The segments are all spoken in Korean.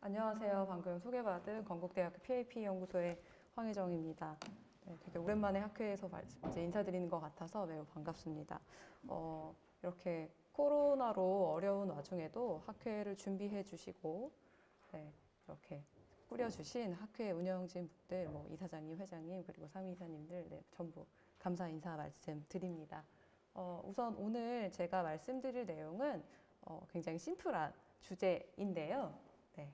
안녕하세요. 방금 소개받은 건국대학교 PAP 연구소의 황혜정입니다. 네, 되게 오랜만에 학회에서 이제 인사드리는 것 같아서 매우 반갑습니다. 이렇게 코로나로 어려운 와중에도 학회를 준비해 주시고, 네, 이렇게 꾸려주신 학회 운영진 분들, 뭐 이사장님, 회장님, 그리고 상임이사님들, 네, 전부 감사 인사 말씀드립니다. 우선 오늘 제가 말씀드릴 내용은 굉장히 심플한 주제인데요. 네,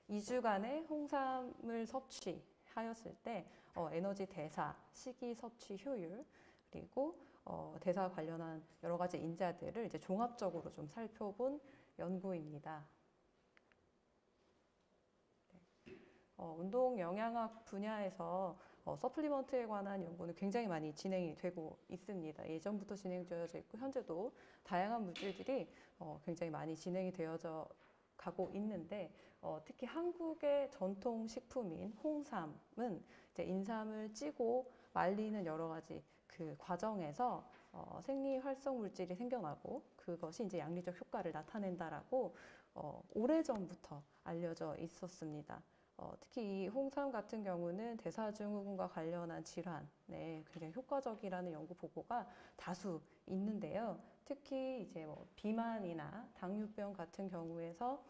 2주간의 홍삼을 섭취하였을 때 에너지 대사, 식이 섭취 효율, 그리고 대사 관련한 여러 가지 인자들을 이제 종합적으로 좀 살펴본 연구입니다. 운동 영양학 분야에서 서플리먼트에 관한 연구는 굉장히 많이 진행이 되고 있습니다. 예전부터 진행되어져 있고 현재도 다양한 물질들이 굉장히 많이 진행이 되어져 가고 있는데 특히 한국의 전통 식품인 홍삼은 이제 인삼을 찌고 말리는 여러 가지 그 과정에서 생리 활성 물질이 생겨나고 그것이 이제 양리적 효과를 나타낸다라고 오래전부터 알려져 있었습니다. 특히 이 홍삼 같은 경우는 대사증후군과 관련한 질환에 굉장히 효과적이라는 연구 보고가 다수 있는데요. 특히 이제 뭐 비만이나 당뇨병 같은 경우에서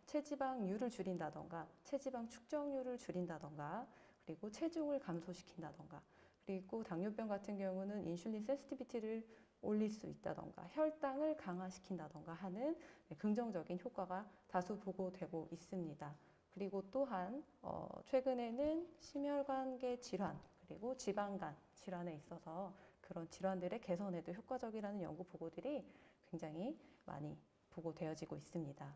체지방률을 줄인다던가 체지방 축적률을 줄인다던가 그리고 체중을 감소시킨다던가 그리고 당뇨병 같은 경우는 인슐린 센시티비티를 올릴 수 있다던가 혈당을 강화시킨다던가 하는 긍정적인 효과가 다수 보고되고 있습니다. 그리고 또한 최근에는 심혈관계 질환 그리고 지방간 질환에 있어서 그런 질환들의 개선에도 효과적이라는 연구 보고들이 굉장히 많이 보고되어지고 있습니다.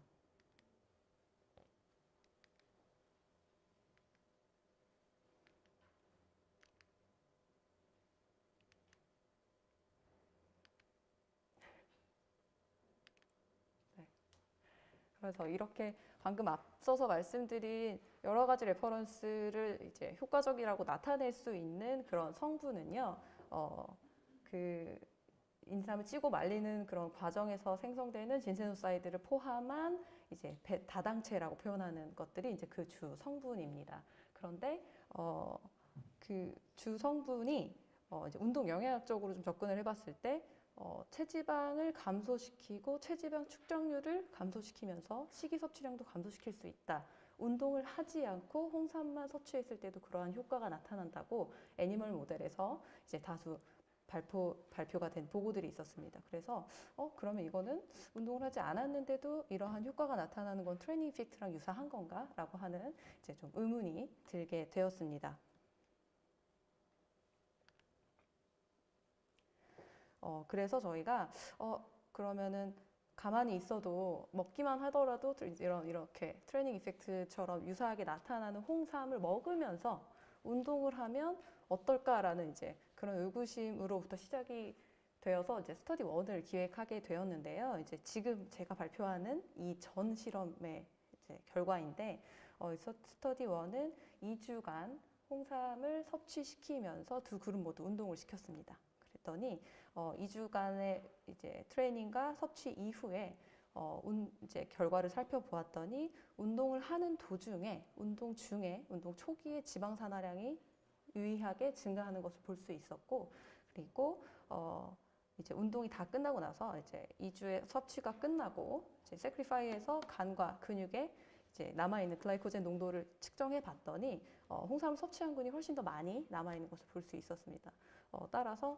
네. 그래서 이렇게 방금 앞서서 말씀드린 여러 가지 레퍼런스를 이제 효과적이라고 나타낼 수 있는 그런 성분은요, 그 인삼을 찌고 말리는 그런 과정에서 생성되는 진세노사이드를 포함한 이제 다당체라고 표현하는 것들이 이제 그 주 성분입니다. 그런데 그 주 성분이 이제 운동 영양학적으로 좀 접근을 해봤을 때 체지방을 감소시키고 체지방 축적률을 감소시키면서 식이 섭취량도 감소시킬 수 있다. 운동을 하지 않고 홍삼만 섭취했을 때도 그러한 효과가 나타난다고 애니멀 모델에서 이제 다수 발표가 된 보고들이 있었습니다. 그래서 그러면 이거는 운동을 하지 않았는데도 이러한 효과가 나타나는 건 트레이닝 이펙트랑 유사한 건가? 라고 하는 이제 좀 의문이 들게 되었습니다. 그래서 저희가 그러면은 가만히 있어도 먹기만 하더라도 이렇게 트레이닝 이펙트처럼 유사하게 나타나는 홍삼을 먹으면서 운동을 하면 어떨까라는 이제 그런 의구심으로부터 시작이 되어서 이제 스터디 1을 기획하게 되었는데요. 이제 지금 제가 발표하는 이 전 실험의 이제 결과인데, 스터디 1은 2주간 홍삼을 섭취시키면서 두 그룹 모두 운동을 시켰습니다. 그랬더니 2주간의 이제 트레이닝과 섭취 이후에 이제 결과를 살펴보았더니 운동을 하는 도중에, 운동 중에, 운동 초기에 지방 산화량이 유의하게 증가하는 것을 볼 수 있었고, 그리고 이제 운동이 다 끝나고 나서 이제 2주의 섭취가 끝나고 이제 세크리파이에서 간과 근육에 이제 남아있는 글라이코젠 농도를 측정해 봤더니 홍삼을 섭취한 근이 훨씬 더 많이 남아있는 것을 볼 수 있었습니다. 따라서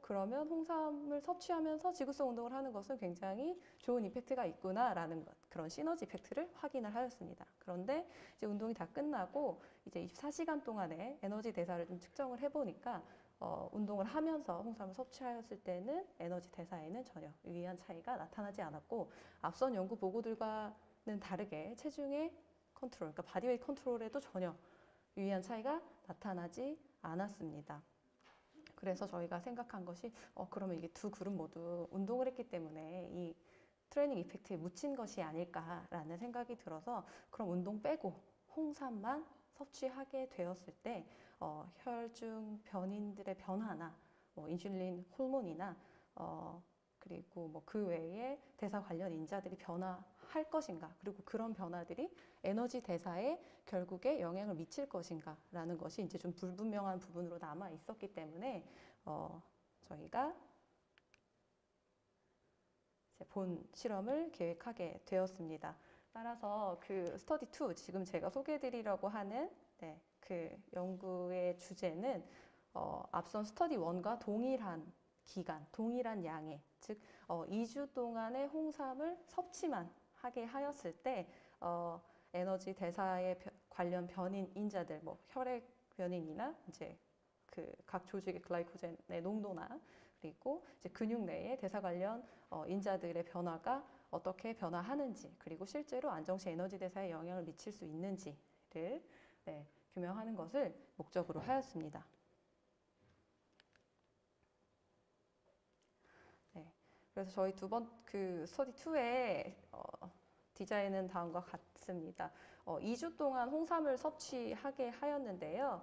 그러면 홍삼을 섭취하면서 지구성 운동을 하는 것은 굉장히 좋은 이펙트가 있구나라는 것, 그런 시너지 이펙트를 확인을 하였습니다. 그런데 이제 운동이 다 끝나고 이제 24시간 동안의 에너지 대사를 좀 측정을 해보니까 운동을 하면서 홍삼을 섭취하였을 때는 에너지 대사에는 전혀 유의한 차이가 나타나지 않았고 앞선 연구 보고들과는 다르게 체중의 컨트롤, 그러니까 바디웨이트 컨트롤에도 전혀 유의한 차이가 나타나지 않았습니다. 그래서 저희가 생각한 것이 그러면 이게 두 그룹 모두 운동을 했기 때문에 이 트레이닝 이펙트에 묻힌 것이 아닐까라는 생각이 들어서 그럼 운동 빼고 홍삼만 섭취하게 되었을 때 혈중 변인들의 변화나 인슐린 호르몬이나 그리고 뭐 그 외에 대사 관련 인자들이 변화하는 할 것인가, 그리고 그런 변화들이 에너지 대사에 결국에 영향을 미칠 것인가라는 것이 이제 좀 불분명한 부분으로 남아 있었기 때문에 저희가 이제 본 실험을 계획하게 되었습니다. 따라서 그 스터디 2, 지금 제가 소개해드리려고 하는 그 연구의 주제는 앞선 스터디 1과 동일한 기간, 동일한 양의, 즉 2주 동안의 홍삼을 섭취만 하게 하였을 때 에너지 대사에 관련 변인 인자들, 뭐 혈액 변인이나 이제 그 각 조직의 글라이코젠의 농도나 그리고 이제 근육 내의 대사 관련 인자들의 변화가 어떻게 변화하는지, 그리고 실제로 안정시 에너지 대사에 영향을 미칠 수 있는지를 규명하는 것을 목적으로 하였습니다. 그래서 저희 그 스터디 2의 디자인은 다음과 같습니다. 2주 동안 홍삼을 섭취하게 하였는데요.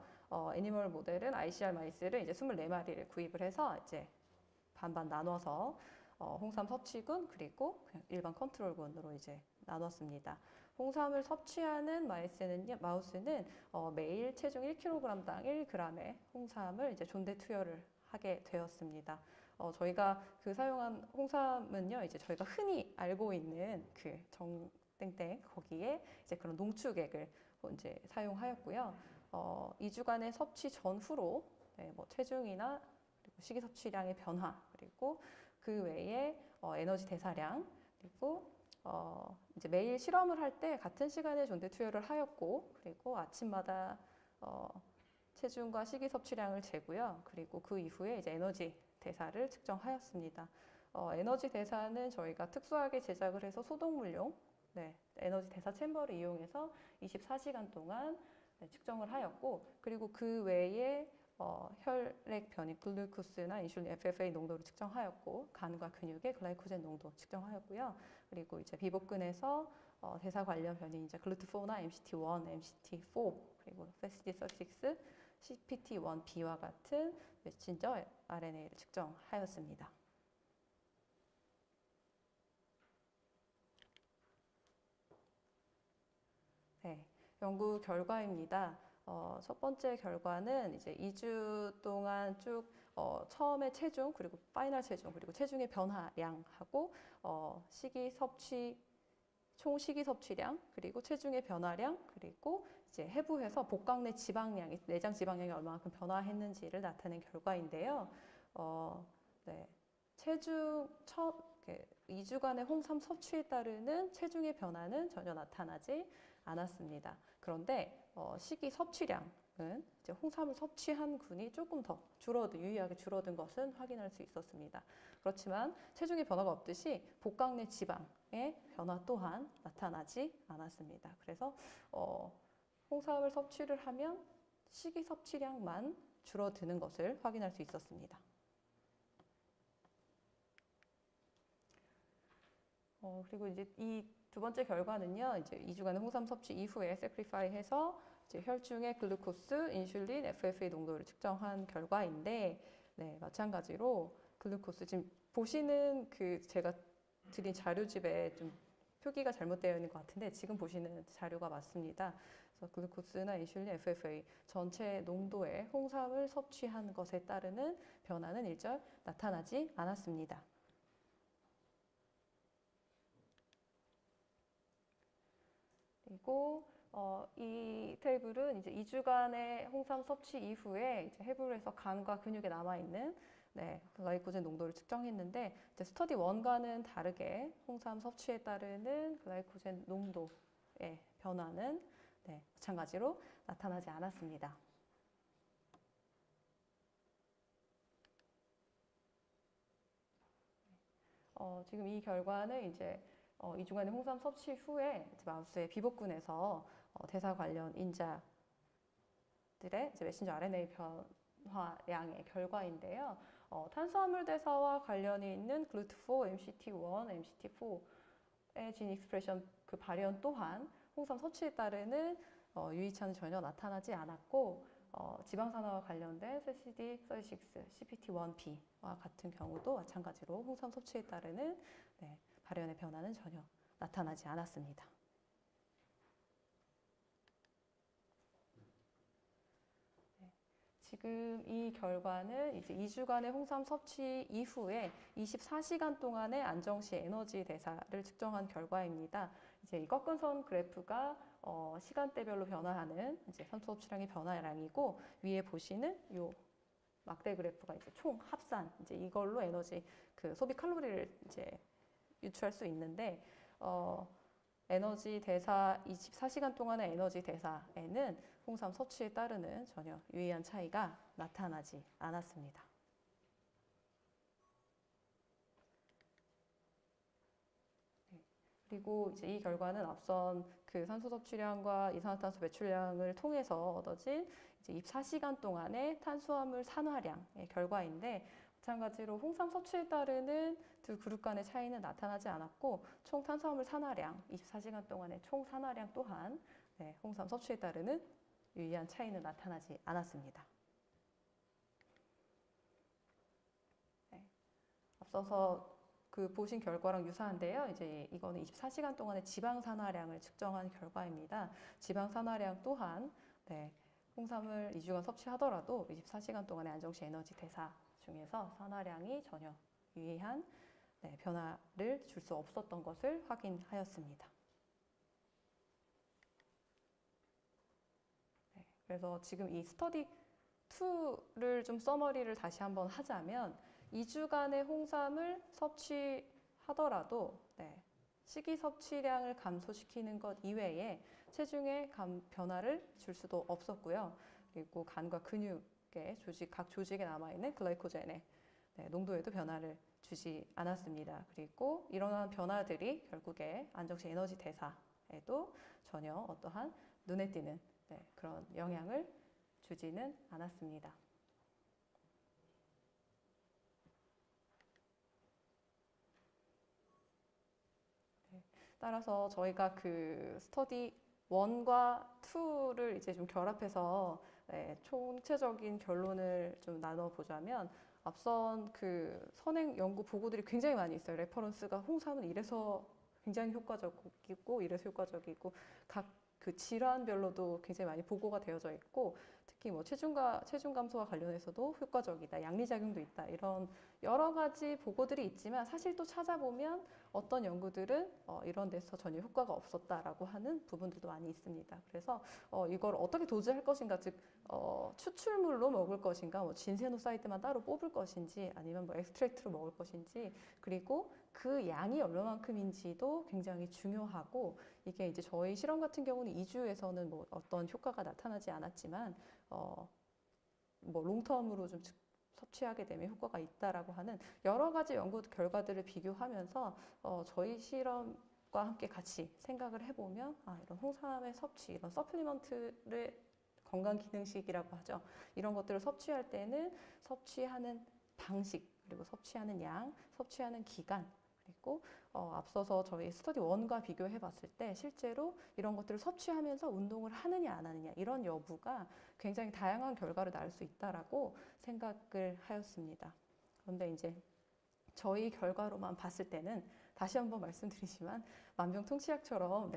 애니멀 모델은 ICR 마이스를 이제 24마리를 구입을 해서 이제 반반 나눠서 홍삼 섭취군 그리고 그냥 일반 컨트롤군으로 이제 나눴습니다. 홍삼을 섭취하는 마우스는 매일 체중 1kg당 1g의 홍삼을 이제 존대 투여를 하게 되었습니다. 저희가 그 사용한 홍삼은요, 이제 저희가 흔히 알고 있는 그 정땡땡 거기에 이제 그런 농축액을 이제 사용하였고요. 2주간의 섭취 전후로 뭐 체중이나 그리고 식이 섭취량의 변화, 그리고 그 외에 에너지 대사량, 그리고 이제 매일 실험을 할 때 같은 시간에 존대 투여를 하였고, 그리고 아침마다 체중과 식이 섭취량을 재고요. 그리고 그 이후에 이제 에너지 대사를 측정하였습니다. 에너지 대사는 저희가 특수하게 제작을 해서 소독물용 에너지 대사 챔버를 이용해서 24시간 동안 측정을 하였고, 그리고 그 외에 혈액 변이 글루코스나 인슐린 FFA 농도를 측정하였고, 간과 근육의 글라이코젠 농도 측정하였고요. 그리고 이제 비복근에서 대사 관련 변이 이제 글루트4나 MCT1, MCT4, 그리고 FASD36, CPT1B와 같은 메신저 RNA를 측정하였습니다. 연구 결과입니다. 첫 번째 결과는 이제 2주 동안 쭉 처음에 체중, 그리고 파이널 체중, 그리고 체중의 변화량하고 총 식이 섭취량, 그리고 체중의 변화량, 그리고 이제 해부해서 복강 내 지방량이, 내장 지방량이 얼마만큼 변화했는지를 나타낸 결과인데요. 체중 2주간의 홍삼 섭취에 따르는 체중의 변화는 전혀 나타나지 않았습니다. 그런데 식이 섭취량은 이제 홍삼을 섭취한 군이 조금 더 유의하게 줄어든 것은 확인할 수 있었습니다. 그렇지만 체중의 변화가 없듯이 복강 내 지방의 변화 또한 나타나지 않았습니다. 그래서 홍삼을 섭취를 하면 식이 섭취량만 줄어드는 것을 확인할 수 있었습니다. 그리고 이제 이 두 번째 결과는요, 이제 2주간의 홍삼 섭취 이후에 세크리파이해서 이제 혈중의 글루코스, 인슐린, FFA 농도를 측정한 결과인데, 마찬가지로 글루코스, 지금 보시는 그 제가 드린 자료집에 좀 표기가 잘못되어 있는 것 같은데, 지금 보시는 자료가 맞습니다. 그래서 글루코스나 인슐린, FFA 전체 농도의 홍삼을 섭취한 것에 따르는 변화는 일절 나타나지 않았습니다. 그리고 이 테이블은 이제 2주간의 홍삼 섭취 이후에 이제 해부를 해서 간과 근육에 남아있는 글라이코젠 농도를 측정했는데, 이제 스터디 1과는 다르게 홍삼 섭취에 따르는 글라이코젠 농도의 변화는 마찬가지로 나타나지 않았습니다. 지금 이 결과는 이제 2주간의 홍삼 섭취 후에 마우스의 비복근에서 대사 관련 인자들의 이제 메신저 RNA 변화량의 결과인데요. 탄수화물 대사와 관련이 있는 글루트4, MCT1, MCT4의 진 익스프레션 그 발현 또한 홍삼 섭취에 따르는 유의차는 전혀 나타나지 않았고, 지방산화와 관련된 FASD36, CPT1B와 같은 경우도 마찬가지로 홍삼 섭취에 따르는 발현의 변화는 전혀 나타나지 않았습니다. 지금 이 결과는 이제 2주간의 홍삼 섭취 이후에 24시간 동안의 안정시 에너지 대사를 측정한 결과입니다. 이제 이 꺾은 선 그래프가 시간대별로 변화하는 이제 산소 섭취량의 변화량이고, 위에 보시는 요 막대 그래프가 이제 총 합산, 이제 이걸로 에너지 그 소비 칼로리를 이제 유추할 수 있는데, 에너지 대사 24시간 동안의 에너지 대사에는 홍삼 섭취에 따르는 전혀 유의한 차이가 나타나지 않았습니다. 그리고 이제 이 결과는 앞선 그 산소 섭취량과 이산화탄소 배출량을 통해서 얻어진 이제 24시간 동안의 탄수화물 산화량의 결과인데, 마찬가지로 홍삼 섭취에 따르는 두 그룹 간의 차이는 나타나지 않았고, 총 탄수화물 산화량, 24시간 동안의 총 산화량 또한 홍삼 섭취에 따르는 유의한 차이는 나타나지 않았습니다. 앞서서 그 보신 결과랑 유사한데요. 이제 이거는 24시간 동안의 지방 산화량을 측정한 결과입니다. 지방 산화량 또한 홍삼을 2주간 섭취하더라도 24시간 동안의 안정시 에너지 대사 중에서 산화량이 전혀 유의한 변화를 줄 수 없었던 것을 확인하였습니다. 그래서 지금 이 스터디 2를 좀 서머리를 다시 한번 하자면, 2주간의 홍삼을 섭취하더라도 식이 섭취량을 감소시키는 것 이외에 체중의 변화를 줄 수도 없었고요. 그리고 간과 근육의 각 조직에 남아있는 글라이코젠의 농도에도 변화를 주지 않았습니다. 그리고 이러한 변화들이 결국에 안정시 에너지 대사에도 전혀 어떠한 눈에 띄는 그런 영향을 주지는 않았습니다. 따라서 저희가 그 스터디 1과 2를 이제 좀 결합해서 총체적인 결론을 좀 나눠보자면, 앞선 그 선행 연구 보고들이 굉장히 많이 있어요. 레퍼런스가 홍삼은 이래서 굉장히 효과적이고 이래서 효과적이고, 각 그 질환별로도 굉장히 많이 보고가 되어져 있고, 특히 뭐 체중 감소와 관련해서도 효과적이다, 양리작용도 있다, 이런 여러 가지 보고들이 있지만, 사실 또 찾아보면 어떤 연구들은 이런 데서 전혀 효과가 없었다라고 하는 부분들도 많이 있습니다. 그래서 이걸 어떻게 도저할 것인가, 즉 추출물로 먹을 것인가, 뭐 진세노사이드만 따로 뽑을 것인지, 아니면 뭐 엑스트랙트로 먹을 것인지, 그리고 그 양이 얼마만큼인지도 굉장히 중요하고, 이게 이제 저희 실험 같은 경우는 2주에서는 뭐 어떤 효과가 나타나지 않았지만 뭐 롱텀으로 좀 섭취하게 되면 효과가 있다라고 하는 여러 가지 연구 결과들을 비교하면서 저희 실험과 함께 같이 생각을 해보면, 이런 홍삼의 섭취, 이런 서플리먼트를 건강기능식이라고 하죠. 이런 것들을 섭취할 때는 섭취하는 방식, 그리고 섭취하는 양, 섭취하는 기간, 그리고 앞서서 저희 스터디 1과 비교해 봤을 때 실제로 이런 것들을 섭취하면서 운동을 하느냐 안 하느냐, 이런 여부가 굉장히 다양한 결과를 낳을 수 있다라고 생각을 하였습니다. 그런데 이제 저희 결과로만 봤을 때는, 다시 한번 말씀드리지만 만병통치약처럼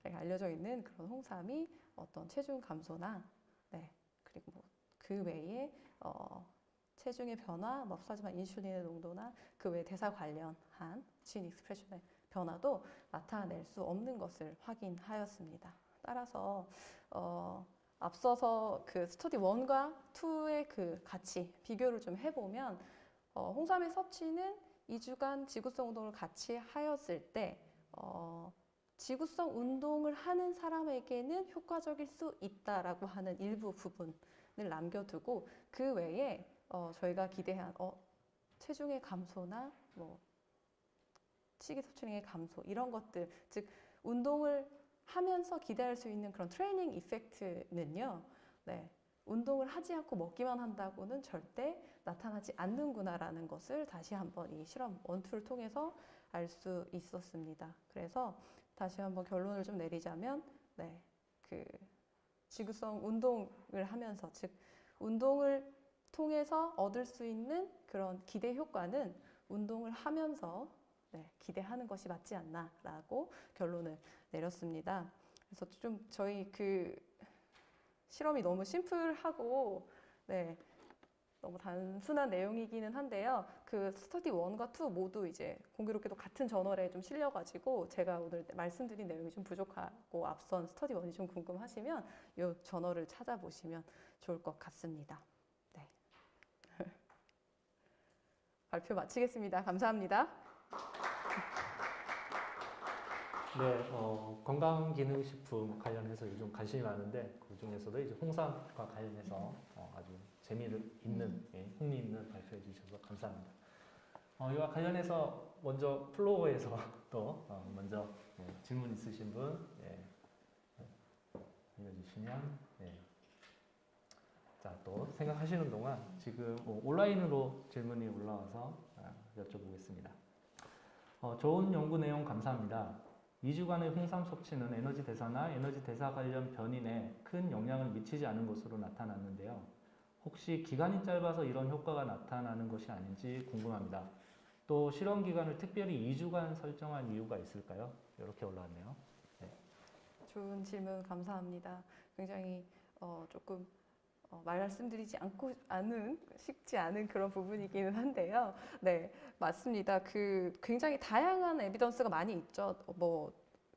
알려져 있는 그런 홍삼이 어떤 체중 감소나 그리고 뭐 그 외에 체중의 변화, 뭐 없어지만 인슐린의 농도나 그 외 대사 관련한 진 익스프레션의 변화도 나타낼 수 없는 것을 확인하였습니다. 따라서 앞서서 그 스터디 1과 2의 그 같이 비교를 좀 해보면, 홍삼의 섭취는 2주간 지구성 운동을 같이 하였을 때 지구성 운동을 하는 사람에게는 효과적일 수 있다라고 하는 일부 부분을 남겨두고, 그 외에 저희가 기대한 체중의 감소나 뭐 식이 섭취량의 감소, 이런 것들, 즉 운동을 하면서 기대할 수 있는 그런 트레이닝 이펙트는요, 운동을 하지 않고 먹기만 한다고는 절대 나타나지 않는구나라는 것을 다시 한번 이 실험 1, 2를 통해서 알 수 있었습니다. 그래서 다시 한번 결론을 좀 내리자면, 그 지구성 운동을 하면서, 즉 운동을 통해서 얻을 수 있는 그런 기대 효과는 운동을 하면서 기대하는 것이 맞지 않나라고 결론을 내렸습니다. 그래서 좀 저희 그 실험이 너무 심플하고 너무 단순한 내용이기는 한데요. 그 스터디 1과 2 모두 이제 공교롭게도 같은 저널에 좀 실려가지고 제가 오늘 말씀드린 내용이 좀 부족하고 앞선 스터디 1이 좀 궁금하시면 이 저널을 찾아보시면 좋을 것 같습니다. 네. 발표 마치겠습니다. 감사합니다. 네, 건강기능식품 관련해서 요즘 관심이 많은데 그 중에서도 이제 홍삼과 관련해서 아주 재미를 있는, 흥미있는 발표해 주셔서 감사합니다. 이와 관련해서 먼저 플로어에서 또 먼저 질문 있으신 분 알려주시면 자, 또 생각하시는 동안 지금 온라인으로 질문이 올라와서 여쭤보겠습니다. 좋은 연구 내용 감사합니다. 2주간의 홍삼 섭취는 에너지 대사나 에너지 대사 관련 변인에 큰 영향을 미치지 않은 것으로 나타났는데요. 혹시 기간이 짧아서 이런 효과가 나타나는 것이 아닌지 궁금합니다. 또 실험 기간을 특별히 2주간 설정한 이유가 있을까요? 이렇게 올라왔네요. 네. 좋은 질문 감사합니다. 굉장히 조금 말씀드리지 않은 쉽지 않은 그런 부분이기는 한데요. 네, 맞습니다. 그 굉장히 다양한 에비던스가 많이 있죠.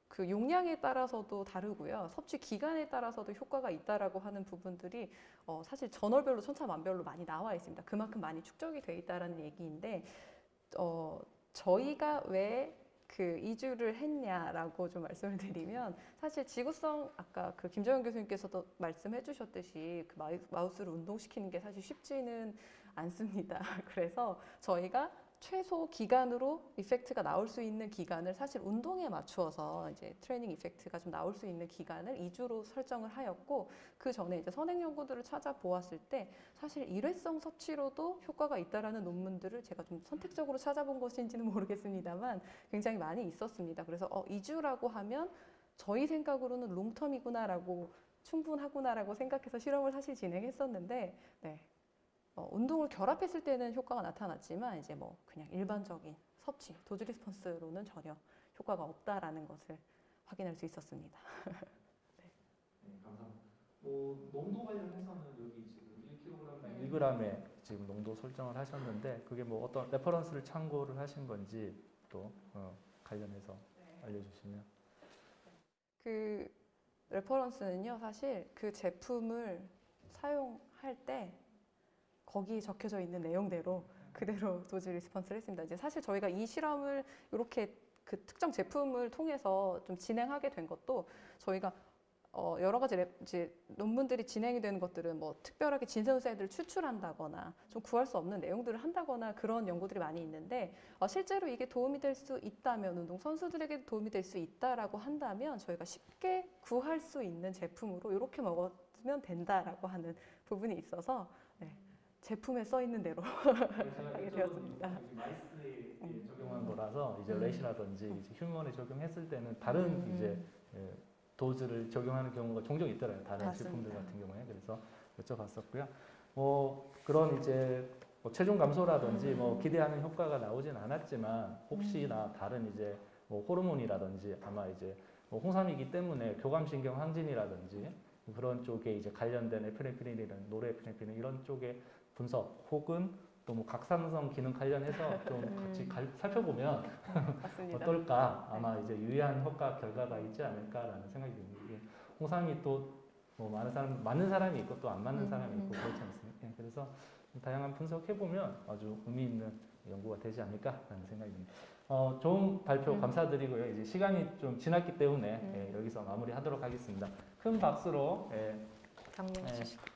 그 용량에 따라서도 다르고요. 섭취 기간에 따라서도 효과가 있다라고 하는 부분들이 사실 저널별로 천차만별로 많이 나와 있습니다. 그만큼 많이 축적이 돼 있다라는 얘기인데 저희가 왜 그 2주를 했냐라고 좀 말씀을 드리면 사실 지구성 아까 그 김정현 교수님께서도 말씀해 주셨듯이 그 마우스를 운동시키는 게 사실 쉽지는 않습니다. 그래서 저희가 최소 기간으로 이펙트가 나올 수 있는 기간을 사실 운동에 맞추어서 이제 트레이닝 이펙트가 좀 나올 수 있는 기간을 2주로 설정을 하였고 그 전에 이제 선행 연구들을 찾아보았을 때 사실 일회성 섭취로도 효과가 있다라는 논문들을 제가 좀 선택적으로 찾아본 것인지는 모르겠습니다만 굉장히 많이 있었습니다. 그래서 2주라고 하면 저희 생각으로는 롱텀이구나라고 충분하구나라고 생각해서 실험을 사실 진행했었는데 운동을 결합했을 때는 효과가 나타났지만 이제 그냥 일반적인 섭취, 도즈 리스폰스로는 전혀 효과가 없다라는 것을 확인할 수 있었습니다. 네, 감사합니다. 농도 관련해서는 여기 지금 1kg에 지금 농도 설정을 하셨는데 그게 어떤 레퍼런스를 참고를 하신 건지 또 관련해서 알려주시면. 그 레퍼런스는요, 사실 그 제품을 사용할 때 거기에 적혀져 있는 내용대로 그대로 도즈 리스폰스를 했습니다. 이제 사실 저희가 이 실험을 이렇게 그 특정 제품을 통해서 좀 진행하게 된 것도 저희가 여러 가지 이제 논문들이 진행이 되는 것들은 특별하게 진세우사이드를 추출한다거나 좀 구할 수 없는 내용들을 한다거나 그런 연구들이 많이 있는데 실제로 이게 도움이 될 수 있다면 운동 선수들에게 도움이 될 수 있다라고 한다면 저희가 쉽게 구할 수 있는 제품으로 이렇게 먹으면 된다라고 하는 부분이 있어서 제품에 써 있는 대로 하게 되었습니다. 마이스에 적용한 거라서 이제 렛이라든지 이제 휴먼에 적용했을 때는 다른 이제 도즈를 적용하는 경우가 종종 있더라고요. 다른 맞습니다. 제품들 같은 경우에. 그래서 여쭤봤었고요. 그런 이제 체중 감소라든지 기대하는 효과가 나오진 않았지만 혹시나 다른 이제 호르몬이라든지 아마 이제 홍삼이기 때문에 교감신경 항진이라든지 그런 쪽에 이제 관련된 에피네프린이나 노르에피네프린 이런 쪽에 분석 혹은 또 각산성 기능 관련해서 좀 같이 살펴보면 어떨까 아마 이제 유의한 효과 결과가 있지 않을까라는 생각이 듭니다. 이게 홍삼이 또 맞는 사람이 있고 또 안 맞는 사람이 있고 그렇지 않습니까? 그래서 다양한 분석해 보면 아주 의미 있는 연구가 되지 않을까라는 생각이 듭니다. 좋은 발표 감사드리고요. 이제 시간이 좀 지났기 때문에 여기서 마무리하도록 하겠습니다. 큰 박수로 격려해 주시고.